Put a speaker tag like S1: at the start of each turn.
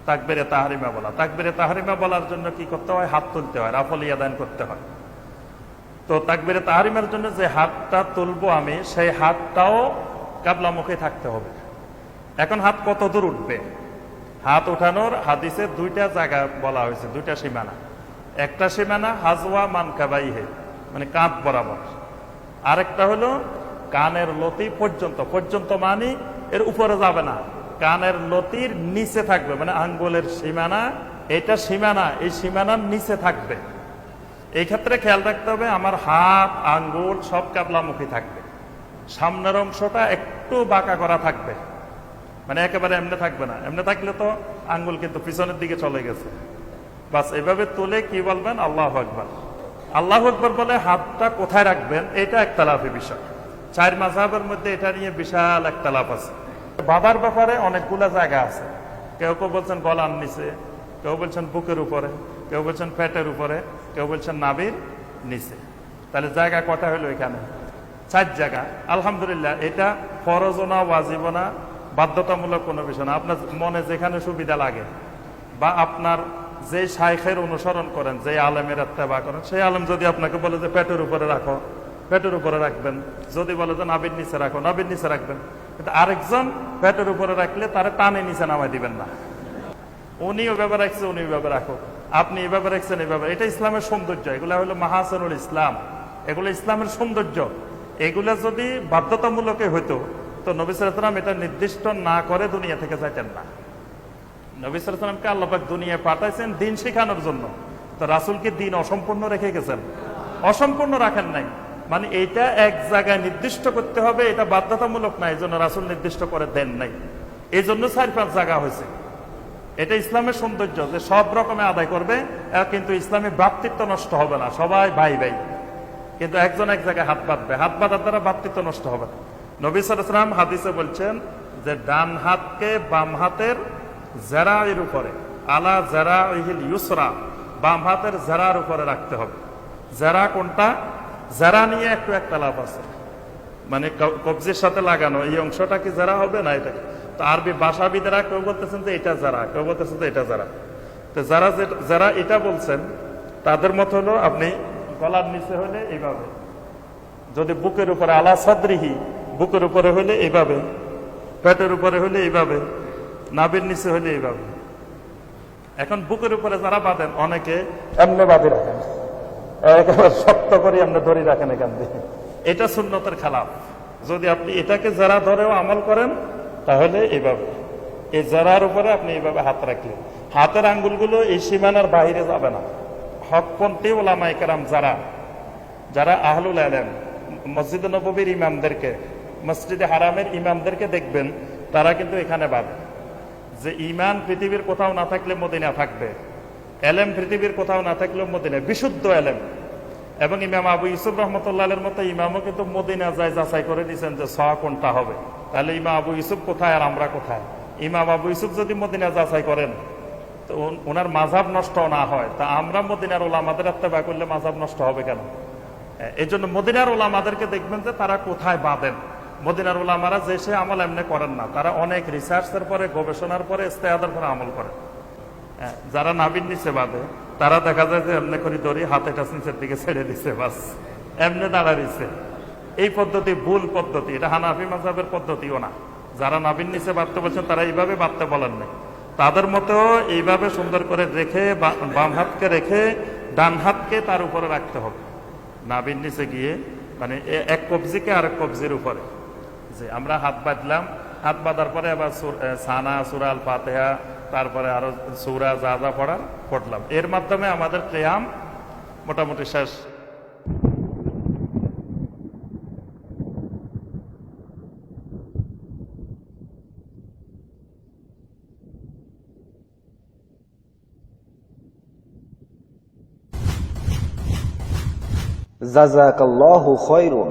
S1: তাকবীরে তাহরিমা বলা। তাকবীরে তাহরিমা বলার জন্য কি করতে হয়? হাত তুলতে হয়, রাফল ইয়াদান করতে হয়। তো তাকবীরে তাহরিমার জন্য যে হাতটা তুলবো আমি, সেই হাতটাও কিবলামুখী থাকতে হবে। এখন হাত কত দূর উঠবে? হাত উঠানোর হাদিসে দুইটা জায়গা বলা হয়েছে, দুইটা সীমানা। একটা সীমানা হাজওয়া মানকাবাইহে, মানে কাঁধ বরাবর। আরেকটা হলো কানের লতি পর্যন্ত। পর্যন্ত মানে এর উপরে যাবে না, কানের লতির নিচে থাকবে, মানে আঙ্গুলের সীমানা, এটা সীমানা, এই সীমানার নিচে থাকবে। এই ক্ষেত্রে খেয়াল রাখতে হবে আমার হাত আঙ্গুল সব কিবলামুখী থাকবে, সামনের অংশটা একটু বাঁকা করা থাকবে, মানে একেবারে এমনি থাকবে না। এমনি থাকলে তো আঙ্গুল কিন্তু পিছনের দিকে চলে গেছে। বাস এভাবে তুলে কি বলবেন? আল্লাহু আকবার। আল্লাহু আকবার বলে হাতটা কোথায় রাখবেন এটা একতলাফি বিষয়। 4 মাযহাবের মধ্যে এটা নিয়ে বিশাল একতলাফ আছে। বাঁধার ব্যাপারে অনেকগুলা জায়গা আছে। কেউ কেউ বলছেন গলার নিচে, কেউ বলছেন বুকের উপরে, কেউ বলছেন পেটের উপরে, কেউ বলছেন নাভির নিচে। তাহলে জায়গা কটা হলো এখানে? 4 জায়গা। আলহামদুলিল্লাহ, এটা ফরজ না ওয়াজিব না, বাধ্যতামূলক কোনো বিষয় না। আপনার মনে যেখানে সুবিধা লাগে, বা আপনার যে শাইখের অনুসরণ করেন, যে আলেমের ইত্তেবা করেন, সেই আলেম যদি আপনাকে বলে যে পেটের উপরে রাখো, পেটের উপরে রাখবেন। যদি বলে যে নাভির নিচে রাখো, নাভির নিচে রাখবেন। কিন্তু আরেকজন পেটের উপরে রাখলে তারা টানে নিচে নামাই দিবেন না। উনি ওইভাবে রাখছে, উনি ওইভাবে রাখো, আপনি এভাবে রাখছেন এভাবে। এটা ইসলামের সৌন্দর্য, এগুলা হলো মাহাসানুল ইসলাম, এগুলো ইসলামের সৌন্দর্য। এগুলা যদি বাধ্যতামূলক হইতো তো নবী সাল্লাল্লাহু আলাইহি ওয়াসাল্লাম এটা নির্দিষ্ট না করে দুনিয়া থেকে যাইতেন না। নবী সাল্লাল্লাহু আলাইহি ওয়াসাল্লামকে আল্লাহ পাক দুনিয়ায় পাঠাইছেন দিন শেখানোর জন্য। তো রাসূলকে দিন অসম্পূর্ণ রেখে গেছেন? অসম্পূর্ণ রাখেন নাই। মানে এইটা এক জায়গায় নির্দিষ্ট করতে হবে, এটা বাধ্যতামূলক না, এই জন্য রাসূল নির্দিষ্ট করে দেন নাই। এই জন্য 4-5 জায়গা হয়েছে। এটা ইসলামের সৌন্দর্য যে সব রকমে আদায় করবে, কিন্তু ইসলামী ভ্রাতৃত্ব নষ্ট হবে না, সবাই ভাই ভাই। কিন্তু একজন এক জায়গায় হাত বাঁধবে, হাত বাঁধার দ্বারা ভ্রাতৃত্ব নষ্ট হবে না। নবী সাল্লাল্লাহু আলাইহি ওয়াসাল্লাম হাদিসে বলছেন যে ডান হাতকে বাম হাতের জারায়ের উপরে, আলা জারাইহিল ইউসরা, বাম হাতের জারার উপরে রাখতে হবে। জারা কোনটা? জারা নিয়ে একটু একতলাফ আছে, মানে কবজির সাথে লাগানো এই অংশটা কি জারা হবে না? এটা তো আরবি ভাষাবিদেরা কেউ বলতেছেন যে এটা জারা, কেউ বলতেছেন যে এটা জারা। তো যারা এটা বলছেন তাদের মত হলো আপনি গলার নিচে হলে এইভাবে, যদি বুকের উপরে আলা সাদরিহি, বুকের উপরে হলে এইভাবে, পেটের উপরে হলে এইভাবে, নাভির নিচে হলে এইভাবে। এখন বুকের উপরে যারা বাঁধেন, অনেকে এমনি বাঁধে রাখেন, একেবারে শক্ত করে এমনি ধরে রাখেন এখান দিয়ে। এটা সুন্নতের খেলাফ। যদি আপনি এটাকে যারা ধরেও আমল করেন তাহলে এইভাবে, এই জারার উপরে আপনি এইভাবে হাত রাখলেন, হাতের আঙ্গুলগুলো এই সীমানার বাইরে যাবে না। হকপন্থী ওলামায়ে কেরাম যারা আহলুল ইলম, মসজিদে নববীর ইমামদেরকে, মসজিদে হারামের ইমামদেরকে দেখবেন তারা কিন্তু এখানে বাঁধে। যে ঈমান পৃথিবীর কোথাও না থাকলে মদিনা থাকবে, এলেম পৃথিবীর কোথাও না থাকলেও মদিনা, বিশুদ্ধ এলেম। এবং ইমাম আবু ইউসুফ রাহমাতুল্লাহের মতো ইমামও কিন্তু মদিনা যায় যাচাই করে দিয়েছেন যে সওয়া কোনটা হবে। তাহলে ইমাম আবু ইউসুফ কোথায় আর আমরা কোথায়? ইমাম আবু ইউসুফ যদি মদিনা যাচাই করেন তো ওনার মাযহাব নষ্ট না হয়, তা আমরা মদিনার ওলামাদের ইত্তেবা করলে মাযহাব নষ্ট হবে কেন? এই জন্য মদিনার ওলামাদেরকে দেখবেন যে তারা কোথায় বাঁধেন। মদিনার ওলামারা যে সে আমল এমনি করেন না, তারা অনেক রিসার্চের পরে, গবেষণার পরে, ইস্তেহাদের পরে আমল করেন। যারা নাভির নিচে বাঁধে তারা দেখা যায় যে এমনি করে দড়ি হাতে নিচের দিকে ছেড়ে দিচ্ছে, বাস এমনি দাঁড়াইছে। এই পদ্ধতি ভুল পদ্ধতি, এটা হানাফি মাযহাবের পদ্ধতিও না। যারা নাভির নিচে বাঁধতে বলছেন তারা এইভাবে বাঁধতে বলেন নাই। তাদের মতো এইভাবে সুন্দর করে রেখে, বাম হাতকে রেখে ডান হাতকে তার উপরে রাখতে হবে, নাভির নিচে গিয়ে, মানে এক কবজিকে আরেক কবজির উপরে। যে আমরা হাত বাঁধলাম, হাত বাঁধার পরে আবার সানা, সূরা আল ফাতিহা, তারপরে আরো সূরা যা যা পড়লাম। এর মাধ্যমে আমাদের কিয়াম মোটামুটি শেষ।
S2: জাযাকাল্লাহু খায়রুন।